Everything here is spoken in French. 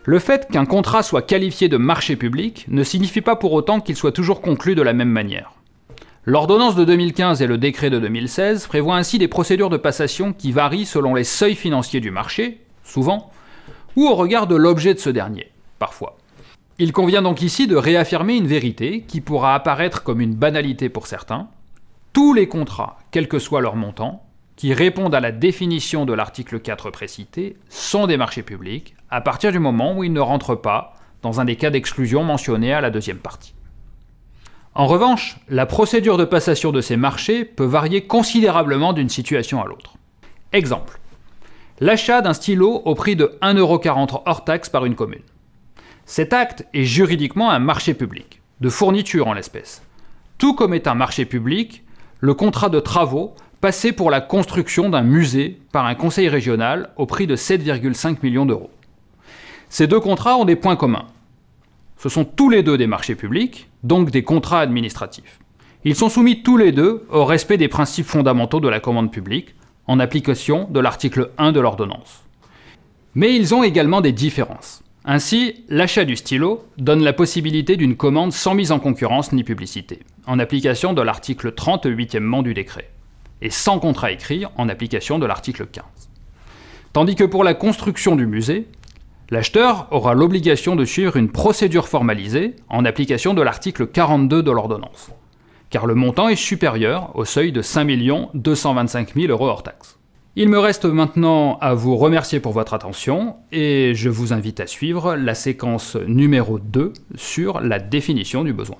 Le fait qu'un contrat soit qualifié de marché public ne signifie pas pour autant qu'il soit toujours conclu de la même manière. L'ordonnance de 2015 et le décret de 2016 prévoient ainsi des procédures de passation qui varient selon les seuils financiers du marché, souvent, ou au regard de l'objet de ce dernier, parfois. Il convient donc ici de réaffirmer une vérité qui pourra apparaître comme une banalité pour certains. Tous les contrats, quel que soit leur montant, qui répondent à la définition de l'article 4 précité, sont des marchés publics à partir du moment où ils ne rentrent pas dans un des cas d'exclusion mentionnés à la deuxième partie. En revanche, la procédure de passation de ces marchés peut varier considérablement d'une situation à l'autre. Exemple. L'achat d'un stylo au prix de 1,40 € hors taxe par une commune. Cet acte est juridiquement un marché public, de fourniture en l'espèce. Tout comme est un marché public, le contrat de travaux passé pour la construction d'un musée par un conseil régional au prix de 7,5 millions d'euros. Ces deux contrats ont des points communs. Ce sont tous les deux des marchés publics, donc des contrats administratifs. Ils sont soumis tous les deux au respect des principes fondamentaux de la commande publique, en application de l'article 1 de l'ordonnance. Mais ils ont également des différences. Ainsi, l'achat du stylo donne la possibilité d'une commande sans mise en concurrence ni publicité, en application de l'article 30 8e du décret, et sans contrat écrit en application de l'article 15. Tandis que pour la construction du musée, l'acheteur aura l'obligation de suivre une procédure formalisée en application de l'article 42 de l'ordonnance, car le montant est supérieur au seuil de 5 225 000 € hors taxe. Il me reste maintenant à vous remercier pour votre attention et je vous invite à suivre la séquence numéro 2 sur la définition du besoin.